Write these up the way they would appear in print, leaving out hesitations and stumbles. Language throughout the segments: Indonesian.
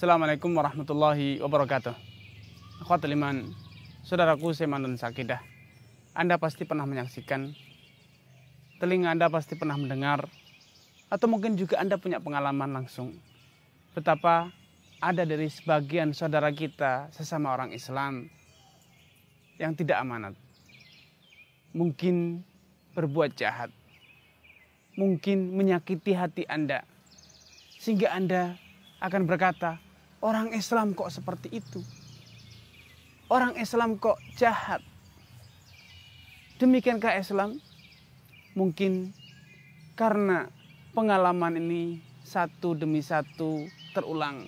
Assalamualaikum warahmatullahi wabarakatuh. Akhwatul iman, saudaraku seiman dan sakidah, Anda pasti pernah menyaksikan, telinga Anda pasti pernah mendengar, atau mungkin juga Anda punya pengalaman langsung betapa ada dari sebagian saudara kita sesama orang Islam yang tidak amanat, mungkin berbuat jahat, mungkin menyakiti hati Anda, sehingga Anda akan berkata, orang Islam kok seperti itu? Orang Islam kok jahat? Demikiankah Islam? Mungkin karena pengalaman ini satu demi satu terulang.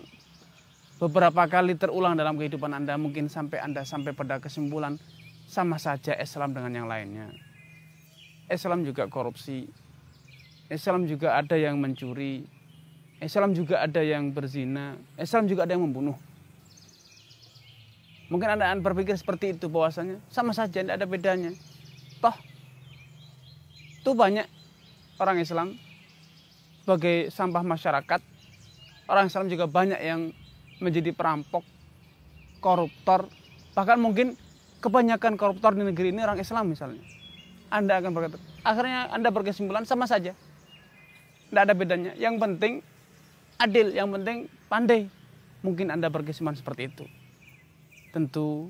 Beberapa kali terulang dalam kehidupan Anda, mungkin sampai Anda sampai pada kesimpulan, sama saja Islam dengan yang lainnya. Islam juga korupsi. Islam juga ada yang mencuri. Islam juga ada yang berzina, Islam juga ada yang membunuh. Mungkin Anda berpikir seperti itu, bahwasanya sama saja, tidak ada bedanya. Toh, itu banyak orang Islam sebagai sampah masyarakat. Orang Islam juga banyak yang menjadi perampok, koruptor. Bahkan mungkin kebanyakan koruptor di negeri ini orang Islam misalnya. Anda akan berkata, akhirnya Anda berkesimpulan sama saja. Tidak ada bedanya. Yang penting adil, yang penting pandai. Mungkin Anda berkesimpulan seperti itu. Tentu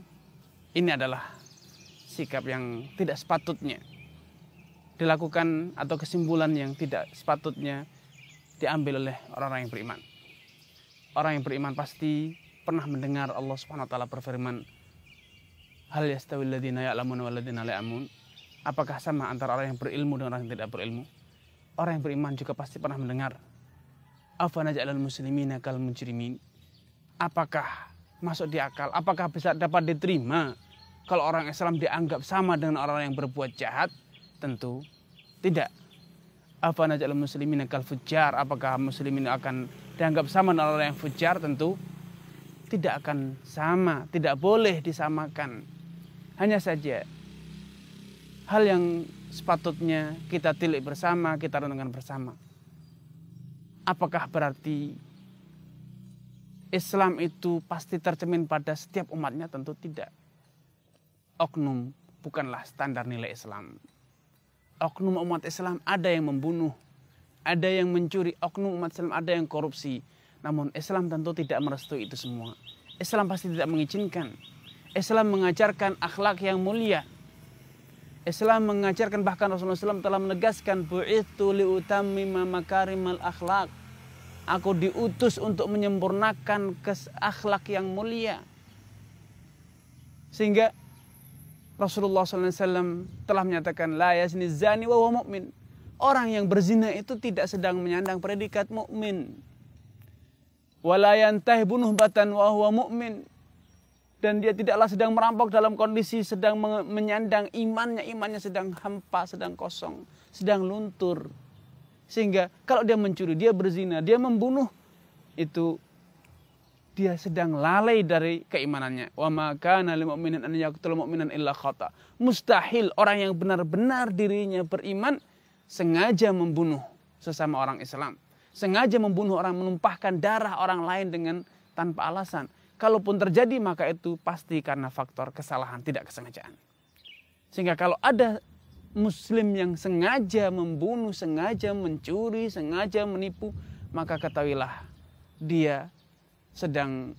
ini adalah sikap yang tidak sepatutnya dilakukan, atau kesimpulan yang tidak sepatutnya diambil oleh orang-orang yang beriman. Orang yang beriman pasti pernah mendengar Allah Subhanahu wa taala berfirman, hal yastawil ladzina ya'lamun wal ladzina la ya'lamun? Apakah sama antara orang yang berilmu dengan orang yang tidak berilmu? Orang yang beriman juga pasti pernah mendengar, afanaj'alal muslimina kal mujrimin? Apakah masuk di akal? Apakah bisa dapat diterima kalau orang Islam dianggap sama dengan orang yang berbuat jahat? Tentu tidak. Afanaj'alal muslimina kal fujjar? Apakah muslimin akan dianggap sama dengan orang yang fujar? Tentu tidak akan sama, tidak boleh disamakan. Hanya saja hal yang sepatutnya kita tilik bersama, kita renungkan bersama. Apakah berarti Islam itu pasti tercermin pada setiap umatnya? Tentu tidak. Oknum bukanlah standar nilai Islam. Oknum umat Islam ada yang membunuh, ada yang mencuri. Oknum umat Islam ada yang korupsi. Namun Islam tentu tidak merestui itu semua. Islam pasti tidak mengizinkan. Islam mengajarkan akhlak yang mulia. Islam mengajarkan, bahkan Rasulullah SAW telah menegaskan, bu'ithu liutammima makarimal akhlak. Aku diutus untuk menyempurnakan akhlak yang mulia. Sehingga Rasulullah SAW telah menyatakan, la yazni zani wa huwa mu'min. Orang yang berzina itu tidak sedang menyandang predikat mukmin. Wa la yantahibu nuhbatan wa huwa mu'min. Dan dia tidaklah sedang merampok dalam kondisi sedang menyandang imannya. Imannya sedang hampa, sedang kosong, sedang luntur. Sehingga kalau dia mencuri, dia berzina, dia membunuh, itu dia sedang lalai dari keimanannya. Wa ma kana lil mu'minin an yaqtula mu'minan illa khata. Mustahil orang yang benar-benar dirinya beriman sengaja membunuh sesama orang Islam. Sengaja membunuh orang, menumpahkan darah orang lain dengan tanpa alasan. Kalaupun terjadi, maka itu pasti karena faktor kesalahan, tidak kesengajaan. Sehingga kalau ada Muslim yang sengaja membunuh, sengaja mencuri, sengaja menipu, maka ketahuilah dia sedang,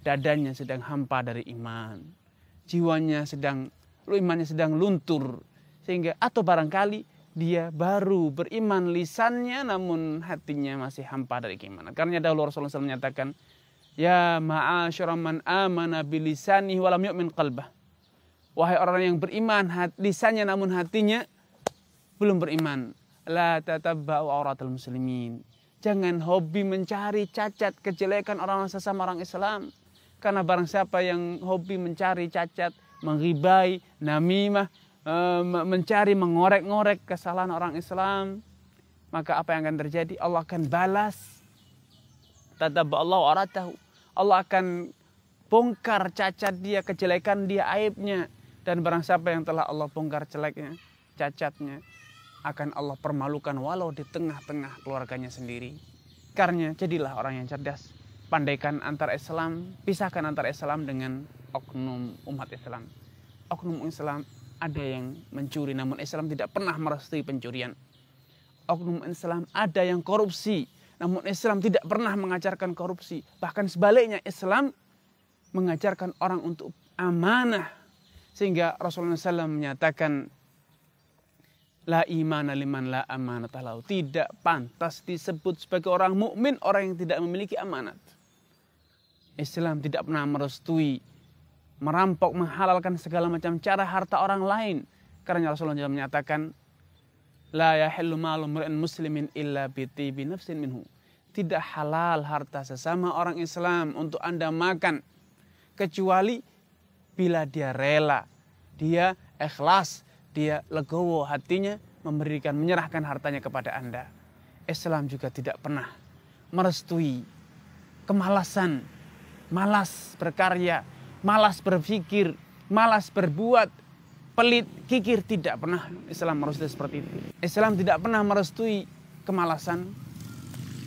dadanya sedang hampa dari iman. Jiwanya imannya sedang luntur. Sehingga, atau barangkali dia baru beriman lisannya, namun hatinya masih hampa dari keimanan. Karena dahulu Rasulullah SAW menyatakan, ya ma'asyara man amana bilisanihi wa lam yu'min qalbah. Wahai orang yang beriman lisannya namun hatinya belum beriman. La tatabba'u auratal muslimin. Jangan hobi mencari cacat kejelekan orang sesama orang Islam. Karena barang siapa yang hobi mencari cacat, menghibai, namimah, mencari mengorek-ngorek kesalahan orang Islam, maka apa yang akan terjadi? Allah akan balas. Tatabba'allahu auratahu. Allah akan bongkar cacat dia, kejelekan dia, aibnya. Dan barang siapa yang telah Allah bongkar jeleknya, cacatnya, akan Allah permalukan walau di tengah-tengah keluarganya sendiri. Karena jadilah orang yang cerdas. pandaikan antara Islam, pisahkan antara Islam dengan oknum umat Islam. Oknum Islam ada yang mencuri, namun Islam tidak pernah merestui pencurian. Oknum Islam ada yang korupsi, namun Islam tidak pernah mengajarkan korupsi. Bahkan sebaliknya, Islam mengajarkan orang untuk amanah. Sehingga Rasulullah SAW menyatakan, la imana liman la amanata lahu. Tidak pantas disebut sebagai orang mukmin orang yang tidak memiliki amanat. Islam tidak pernah merestui merampok, menghalalkan segala macam cara harta orang lain. Karena Rasulullah SAW menyatakan, la yahillu malu mri'in muslimin illa bi tibi nafsin minhu. Tidak halal harta sesama orang Islam untuk Anda makan, kecuali bila dia rela, dia ikhlas, dia legowo hatinya memberikan, menyerahkan hartanya kepada Anda. Islam juga tidak pernah merestui kemalasan, malas berkarya, malas berpikir, malas berbuat, pelit, kikir. Tidak pernah Islam merestui seperti itu. Islam tidak pernah merestui kemalasan,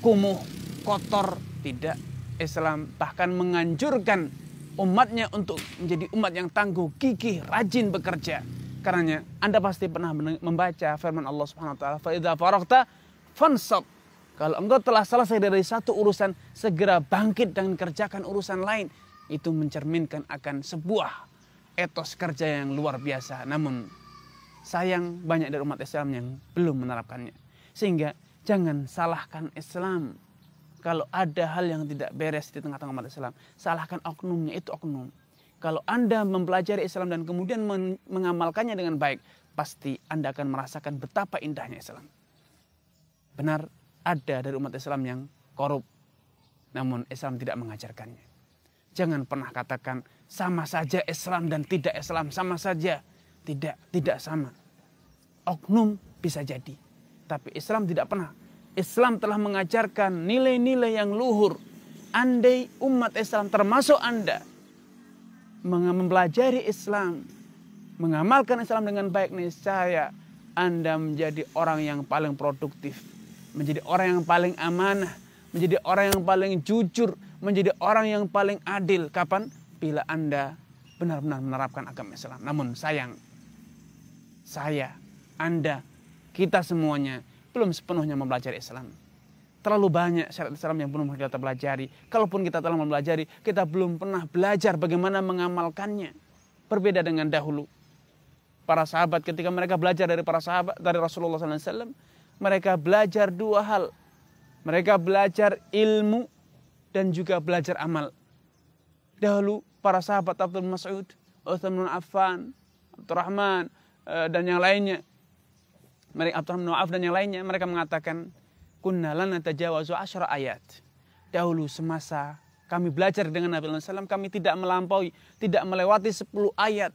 kumuh, kotor. Tidak. Islam bahkan menganjurkan umatnya untuk menjadi umat yang tangguh, gigih, rajin bekerja. Karenanya Anda pasti pernah membaca firman Allah Subhanahu wa taala, fa idza faraghta fansab. Kalau engkau telah selesai dari satu urusan, segera bangkit dan kerjakan urusan lain. Itu mencerminkan akan sebuah etos kerja yang luar biasa. Namun sayang banyak dari umat Islam yang belum menerapkannya. Sehingga jangan salahkan Islam. Kalau ada hal yang tidak beres di tengah-tengah umat Islam, salahkan oknumnya, itu oknum. Kalau Anda mempelajari Islam dan kemudian mengamalkannya dengan baik, pasti Anda akan merasakan betapa indahnya Islam. Benar, ada dari umat Islam yang korup, namun Islam tidak mengajarkannya. Jangan pernah katakan sama saja Islam dan tidak Islam, sama saja. Tidak sama. Oknum bisa jadi, tapi Islam tidak pernah. Islam telah mengajarkan nilai-nilai yang luhur. Andai umat Islam termasuk Anda mempelajari Islam, mengamalkan Islam dengan baik, niscaya Anda menjadi orang yang paling produktif, menjadi orang yang paling amanah, menjadi orang yang paling jujur, menjadi orang yang paling adil. Kapan? Bila Anda benar-benar menerapkan agama Islam. Namun sayang, saya, Anda, kita semuanya belum sepenuhnya mempelajari Islam. Terlalu banyak syariat Islam yang belum kita pelajari. Kalaupun kita telah mempelajari, kita belum pernah belajar bagaimana mengamalkannya. Berbeda dengan dahulu. Para sahabat ketika mereka belajar dari para sahabat, dari Rasulullah SAW, mereka belajar dua hal. Mereka belajar ilmu dan juga belajar amal. Dahulu para sahabat Abdul Mas'ud, Utsman bin Affan, Abdurrahman dan yang lainnya, Abdurrahman bin Auf dan yang lainnya, mereka mengatakan, kunna lana tajawazu 10 ayat. Dahulu semasa kami belajar dengan Nabi SAW, kami tidak melampaui, tidak melewati 10 ayat.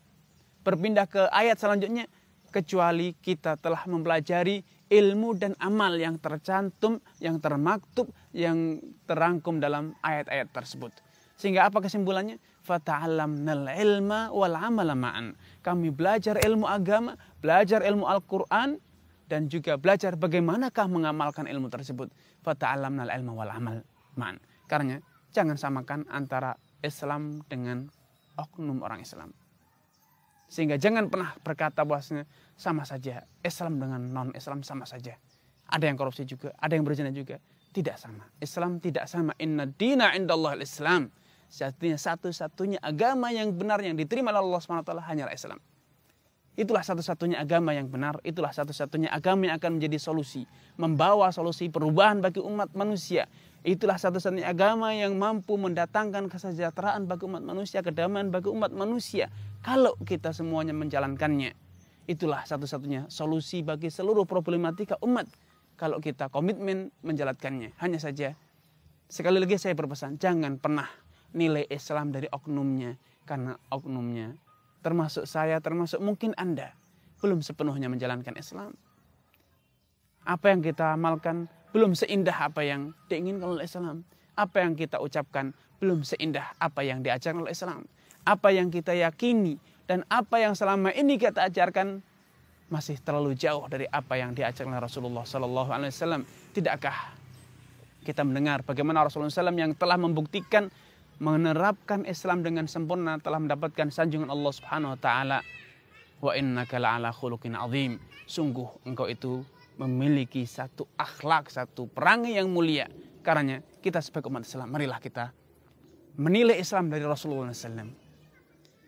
Berpindah ke ayat selanjutnya, kecuali kita telah mempelajari ilmu dan amal yang tercantum, yang termaktub, yang terangkum dalam ayat-ayat tersebut. Sehingga apa kesimpulannya? Fata'allamnal ilma wal amala ma'an. Kami belajar ilmu agama, belajar ilmu Al-Quran, dan juga belajar bagaimanakah mengamalkan ilmu tersebut. Fata'allamnal ilma wal amal ma'an. Karena jangan samakan antara Islam dengan oknum orang Islam. Sehingga jangan pernah berkata bahwasanya sama saja Islam dengan non-Islam sama saja. Ada yang korupsi juga, ada yang berzina juga. Tidak sama. Islam tidak sama. Inna dina indallah al-Islam. Satu-satunya agama yang benar yang diterima oleh Allah SWT hanyalah Islam. Itulah satu-satunya agama yang benar. Itulah satu-satunya agama yang akan menjadi solusi. Membawa solusi perubahan bagi umat manusia. Itulah satu-satunya agama yang mampu mendatangkan kesejahteraan bagi umat manusia, kedamaian bagi umat manusia. Kalau kita semuanya menjalankannya, itulah satu-satunya solusi bagi seluruh problematika umat. Kalau kita komitmen menjalankannya. Hanya saja, sekali lagi saya berpesan, jangan pernah nilai Islam dari oknumnya. Karena oknumnya, termasuk saya, termasuk mungkin Anda, belum sepenuhnya menjalankan Islam. Apa yang kita amalkan belum seindah apa yang diinginkan oleh Islam. Apa yang kita ucapkan belum seindah apa yang diajarkan oleh Islam. Apa yang kita yakini dan apa yang selama ini kita ajarkan masih terlalu jauh dari apa yang diajarkan oleh Rasulullah SAW. Tidakkah Kita mendengar bagaimana Rasulullah SAW yang telah membuktikan menerapkan Islam dengan sempurna telah mendapatkan sanjungan Allah Subhanahu wa taala. Wa innaka la'ala khuluqin azim. Sungguh engkau itu memiliki satu akhlak, satu perangai yang mulia. Karenanya kita sebagai umat Islam, marilah kita menilai Islam dari Rasulullah SAW.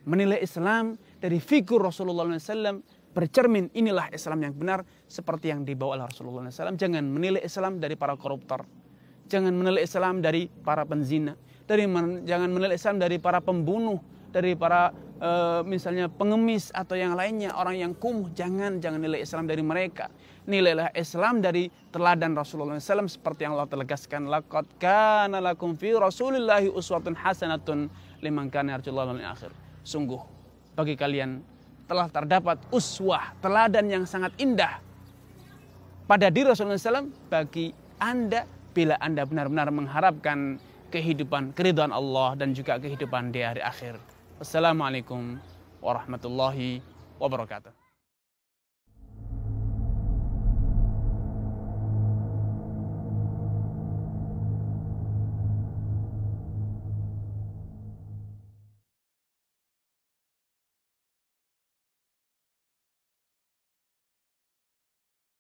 Menilai Islam dari figur Rasulullah SAW, bercermin inilah Islam yang benar seperti yang dibawa oleh Rasulullah SAW. Jangan menilai Islam dari para koruptor. Jangan menilai Islam dari para penzina. Jangan menilai Islam dari para pembunuh, dari para misalnya pengemis atau yang lainnya, orang yang kumuh. Jangan nilai Islam dari mereka. Nilailah Islam dari teladan Rasulullah SAW seperti yang Allah tegaskan. Laqad kana lakum fi Rasulillahi uswatun hasanatun liman kana yarjullaha wal yawmil akhir. Sungguh bagi kalian telah terdapat uswah, teladan yang sangat indah pada diri Rasulullah SAW bagi Anda bila Anda benar-benar mengharapkan kehidupan, keridhaan Allah dan juga kehidupan di hari akhir. Wassalamualaikum warahmatullahi wabarakatuh.